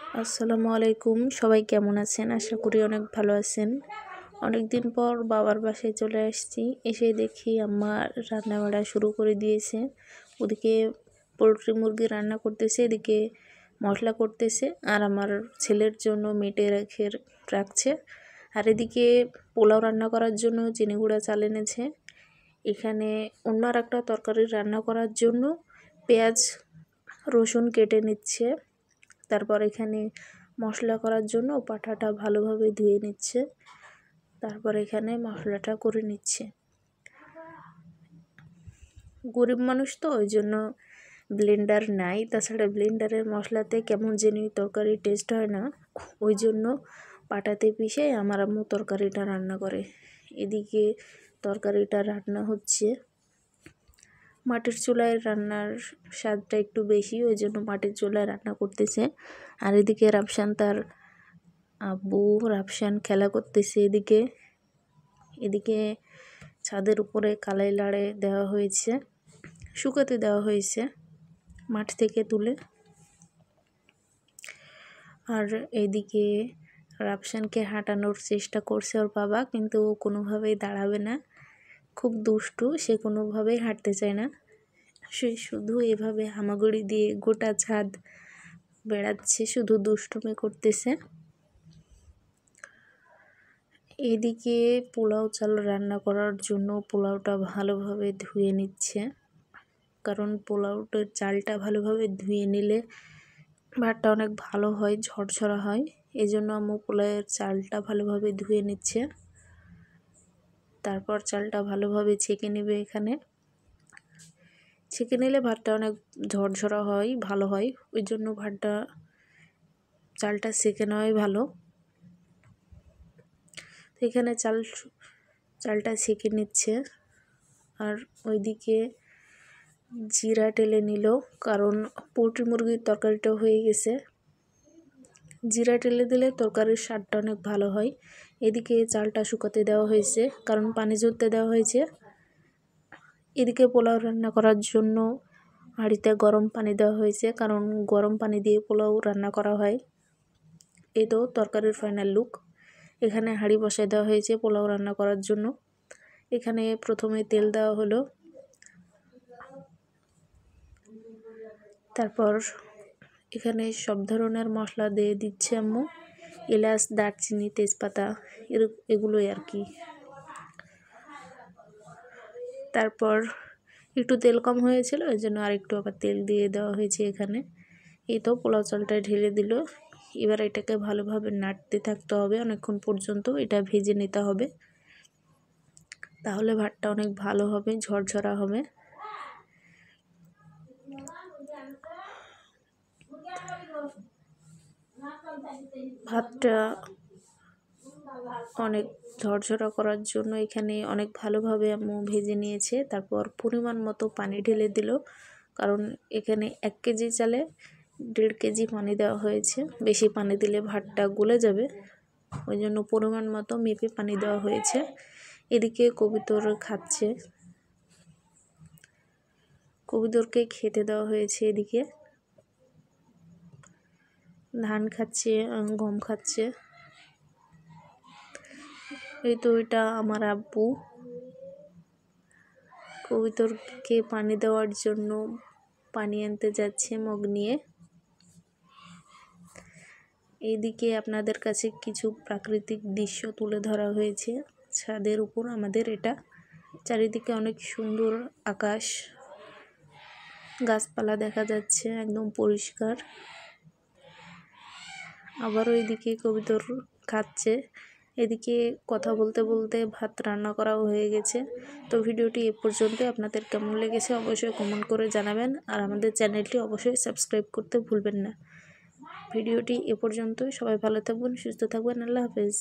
আসসালামু আলাইকুম। সবাই কেমন আছেন? আশা করি অনেক ভালো আছেন। অনেক দিন পর বাবার বাসায় চলে আসছি। এসে দেখি আম্মা রান্না বাড়া শুরু করে দিয়েছে। ওদিকে পোলট্রি মুরগি রান্না করতেছে, এদিকে মশলা করতেছে, আর আমার ছেলের জন্য মেটে রাখছে। আর এদিকে পোলাও রান্না করার জন্য চিনি গুঁড়া চাল এনেছে। এখানে অন্য আর একটা তরকারি রান্না করার জন্য পেঁয়াজ রসুন কেটে নিচ্ছে। তারপর এখানে মশলা করার জন্য পাঠাটা ভালোভাবে ধুয়ে নিচ্ছে। তারপর এখানে মশলাটা করে নিচ্ছে। গরিব মানুষ তো, ওই জন্য ব্লেন্ডার নাই। তাছাড়া ব্লেন্ডারের মশলাতে কেমন জানি তরকারি টেস্ট হয় না, ওই জন্য পাটাতে পিষে আমার আম্মু তরকারিটা রান্না করে। এদিকে তরকারিটা রান্না হচ্ছে। মাটির চুলায় রান্নার স্বাদটা একটু বেশি, ওই জন্য মাটির চুলায় রান্না করতেছে। আর এদিকে রাফসান তার আব্বু রাফসান খেলা করতেছে। এদিকে ছাদের উপরে কালাই লাড়ে দেওয়া হয়েছে, শুকাতে দেওয়া হয়েছে মাঠ থেকে তুলে। আর এইদিকে রাফসানকে হাঁটানোর চেষ্টা করছে ওর বাবা, কিন্তু ও কোনোভাবেই দাঁড়াবে না। খুব দুষ্টু, সে কোনোভাবেই হাঁটতে চায় না। সে শুধু এভাবে হামাগুড়ি দিয়ে গোটা ছাদ বেড়াচ্ছে, শুধু দুষ্টুমি করতেছে। এদিকে পোলাও চাল রান্না করার জন্য পোলাওটা ভালোভাবে ধুয়ে নিচ্ছে, কারণ পোলাওটার চালটা ভালোভাবে ধুয়ে নিলে ভাতটা অনেক ভালো হয়, ঝরঝরা হয়। এই জন্য আম্মু পোলাওয়ের চালটা ভালোভাবে ধুয়ে নিচ্ছে। তারপর চালটা ভালোভাবে ছেঁকে নেবে। এখানে ছেঁকে নিলে ভাতটা অনেক ঝরঝরা হয়, ভালো হয়। ওই জন্য চালটা ছেঁকে নেওয়াই ভালো। এখানে চালটা ছেঁকে নিচ্ছে। আর ওইদিকে জিরা টেলে নিল, কারণ পোলট্রি মুরগির তরকারিটা হয়ে গেছে। জিরা টেলে দিলে তরকারির স্বাদটা অনেক ভালো হয়। এদিকে চালটা শুকাতে দেওয়া হয়েছে, কারণ পানি ঝরতে দেওয়া হয়েছে। এদিকে পোলাও রান্না করার জন্য হাঁড়িতে গরম পানি দেওয়া হয়েছে, কারণ গরম পানি দিয়ে পোলাও রান্না করা হয়। এই তো তরকারির ফাইনাল লুক। এখানে হাঁড়ি বসায় দেওয়া হয়েছে পোলাও রান্না করার জন্য। এখানে প্রথমে তেল দেওয়া হলো, তারপর এখানে সব ধরনের মশলা দিয়ে দিচ্ছে আম্মু, এলাচ, দারচিনি, তেজপাতা, এগুলোই আর কি। তারপর একটু তেল কম হয়েছিল, ওই জন্য আরেকটু আবার তেল দিয়ে দেওয়া হয়েছে এখানে। এই তো পোলাও চালটা ঢেলে দিল। এবার এটাকে ভালোভাবে নাড়তে থাকতে হবে অনেকক্ষণ পর্যন্ত। এটা ভেজে নিতে হবে, তাহলে ভাতটা অনেক ভালো হবে, ঝরঝরা হবে। ভাতটা অনেক ঝরঝরা করার জন্য এখানে অনেক ভালোভাবে আম্মু ভেজে নিয়েছে। তারপর পরিমাণ মতো পানি ঢেলে দিল, কারণ এখানে 1 কেজি চালে 1.5 কেজি পানি দেওয়া হয়েছে। বেশি পানি দিলে ভাতটা গলে যাবে, ওই জন্য পরিমাণ মতো মেপে পানি দেওয়া হয়েছে। এদিকে কবিতর খাচ্ছে, কবিতরকে খেতে দেওয়া হয়েছে। এদিকে ধান খাচ্ছে, গম খাচ্ছে। এই তো এটা আমার আব্বু কবিতরকে পানি দেওয়ার জন্য পানি আনতে যাচ্ছে মগ নিয়ে। এইদিকে আপনাদের কাছে কিছু প্রাকৃতিক দৃশ্য তুলে ধরা হয়েছে ছাদের উপর আমাদের। এটা চারিদিকে অনেক সুন্দর আকাশ, গাছপালা দেখা যাচ্ছে, একদম পরিষ্কার। আবারও এদিকে কবিতর খাচ্ছে। এদিকে কথা বলতে বলতে ভাত রান্না করাও হয়ে গেছে। তো ভিডিওটি এ পর্যন্ত। আপনাদের কেমন লেগেছে অবশ্যই কমেন্ট করে জানাবেন, আর আমাদের চ্যানেলটি অবশ্যই সাবস্ক্রাইব করতে ভুলবেন না। ভিডিওটি এ পর্যন্তই। সবাই ভালো থাকবেন, সুস্থ থাকবেন। আল্লাহ হাফেজ।